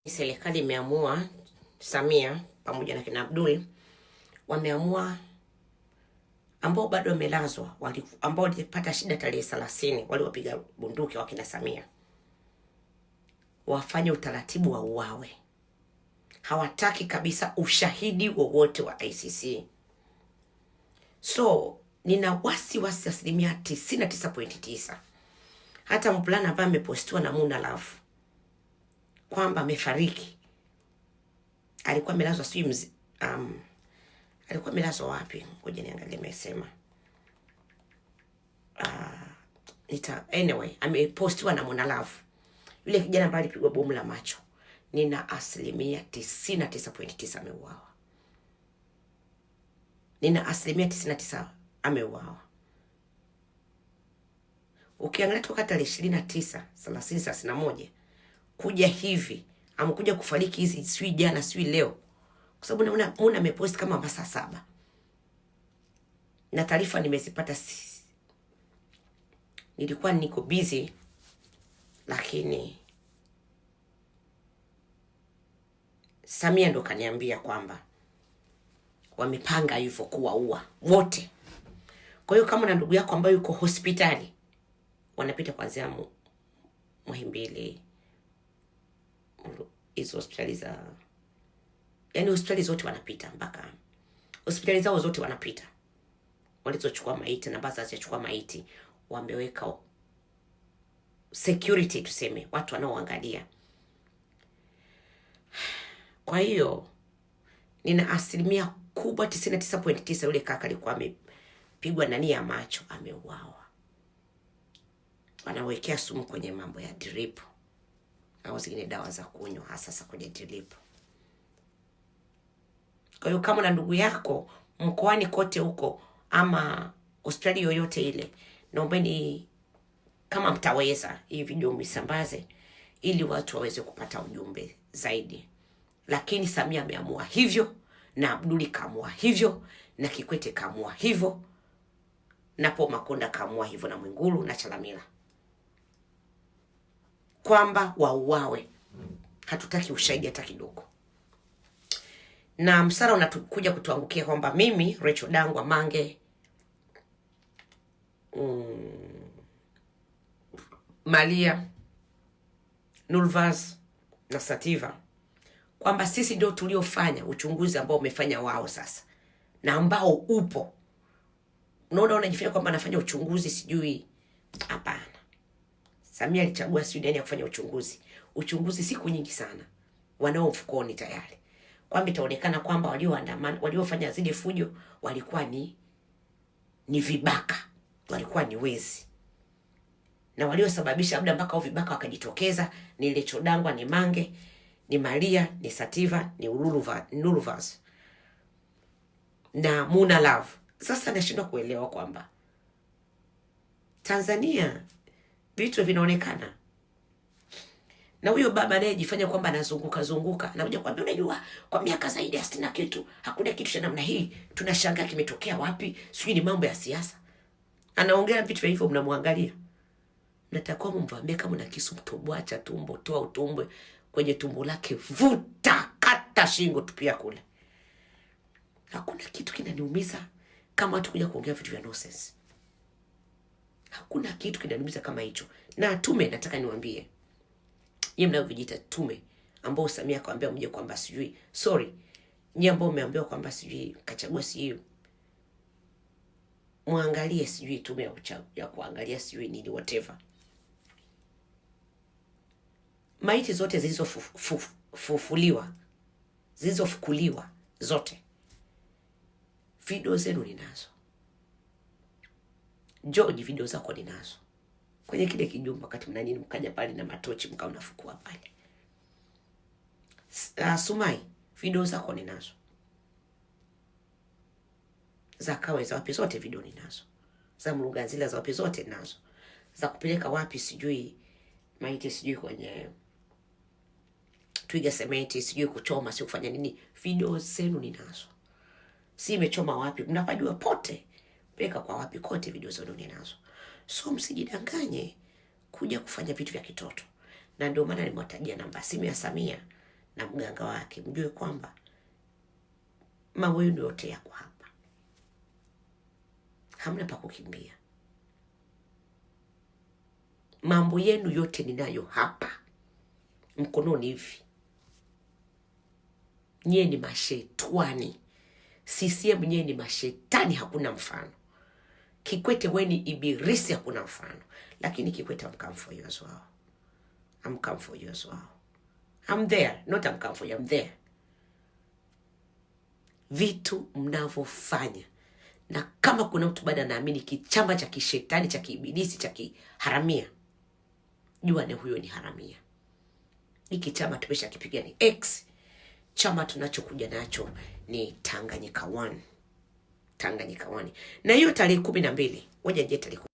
Serikali imeamua, Samia pamoja na kina Abdul wameamua, ambao bado wamelazwa, ambao walipata shida tarehe 30, wale wapiga bunduki wakina Samia, wafanye utaratibu wa uawe. Hawataki kabisa ushahidi wowote wa ICC. So nina wasiwasi 99.9%. Hata mvulana ambaye amepostiwa na Muna Love kwamba amefariki, alikuwa amelazwa alikuwa amelazwa wapi? Ngoja niangalie amesema. Anyway, amepostiwa na Muna Love. Yule kijana ambaye alipigwa bomu la macho, nina 99.9% ameuawa. Nina 99% ameuawa. Ukiangalia toka tarehe 29, 30, 31 kuja hivi, amekuja kufariki hizi sui jana sui leo. Kwa sababu naona Muna amepost kama masaa 7. Na taarifa nimezipata nilikuwa niko busy, lakini Samia ndo kaniambia kwamba wamepanga hivyo kuwaua wote. Kwa hiyo kama na ndugu yako ambaye yuko hospitali, wanapita kuanzia Muhimbili, hizo hospitali za, yani hospitali zote wanapita, mpaka hospitali zao zote wanapita, walizochukua maiti na baadhi hazichukua maiti, wameweka security, tuseme watu wanaoangalia. Kwa hiyo nina asilimia kubwa 99.9 yule kaka alikuwa amepigwa ndani ya macho, ameuawa. Wanawekea sumu kwenye mambo ya drip au zingine dawa za kunywa, hasa kwenye drip. Kwa hiyo kama na ndugu yako mkoani kote huko ama hospitali yoyote ile, naombeni kama mtaweza hii video misambaze ili watu waweze kupata ujumbe zaidi. Lakini Samia ameamua hivyo, na Abduli kaamua hivyo, na Kikwete kaamua hivyo, na Paul Makonda kaamua hivyo, na Mwigulu na Chalamila, kwamba wauawe. Hatutaki ushahidi hata kidogo. Na msara unakuja kutuangukia kwamba mimi Rachel Dangwa Mange, Malia Nulvaz na Sativa, kwamba sisi ndio tuliofanya uchunguzi ambao umefanya wao sasa, na ambao upo. Unaona, unajifanya kwamba anafanya uchunguzi sijui. Hapana. Samia alichagua sijui nani ya kufanya uchunguzi. Uchunguzi siku nyingi sana wanao mfukoni tayari, kwamba itaonekana kwamba walioandamana, waliofanya zile fujo walikuwa ni vibaka, walikuwa ni wezi, na waliosababisha labda mpaka au vibaka wakajitokeza ni Rachel Dangwa, ni Mange, ni Malia, ni Sativa, ni Nulvaz na Muna Love. Sasa nashindwa kuelewa kwamba Tanzania vitu vinaonekana, na huyo baba anayejifanya kwamba anazunguka anakuja kwambia, unajua kwa miaka zaidi ya 60 kitu hakuna kitu cha namna hii, tunashangaa kimetokea wapi, sijui ni mambo ya siasa. Anaongea vitu vya hivyo, mnamwangalia. Natakuwa mumvambie kama na kisu, mtobwacha tumbo, toa utumbwe kwenye tumbo lake, vuta, kata shingo, tupia kule. Hakuna kitu kinaniumiza kama watu kuja kuongea vitu vya nonsense. Hakuna kitu kinaniumiza kama hicho. Na tume, nataka niwaambie yeye mnaovijiita tume, ambao Samia akamwambia mje kwamba sijui, sorry, nyie ambao umeambiwa kwamba sijui kachagua sijui, muangalie sijui tume ya kuangalia sijui nini, whatever. Maiti zote zilizofukuliwa zote, video zenu ninazo. George, video zako ninazo kwenye kile kijumba, wakati mnanini mkaja pale na matochi mkao nafukua pale. Sumai, video zako ninazo. Za Kawe za wapi zote video ninazo. Za Mruganzila za wapi zote ninazo. Za kupeleka wapi sijui maiti sijui kwenye Twiga Sementi sijui kuchoma sio kufanya nini, video zenu ninazo. Si imechoma wapi, mnapajua pote, peka kwa wapi kote, video zenu ninazo. So msijidanganye kuja kufanya vitu vya kitoto. Na ndio maana nimewatajia namba simu ya Samia na mganga wake, mjue kwamba mambo yenu yote yako hapa, hamna pa kukimbia. Mambo yenu yote ninayo hapa mkononi hivi. Nyie ni mashetani. CCM nyie ni mashetani, hakuna mfano. Kikwete weni ibirisi, hakuna mfano. Lakini Kikwete, I'm come for you as well. I'm come for you as well. I'm there, not I'm come for you, I'm there. Vitu mnavyofanya, na kama kuna mtu bado anaamini kichama cha kishetani cha kiibilisi cha kiharamia, jua ni huyo ni haramia. Hiki chama tumeshakipiga ni X. Chama tunachokuja nacho ni Tanganyika 1. Tanganyika 1. Na hiyo tarehe 12, ngoja je tarehe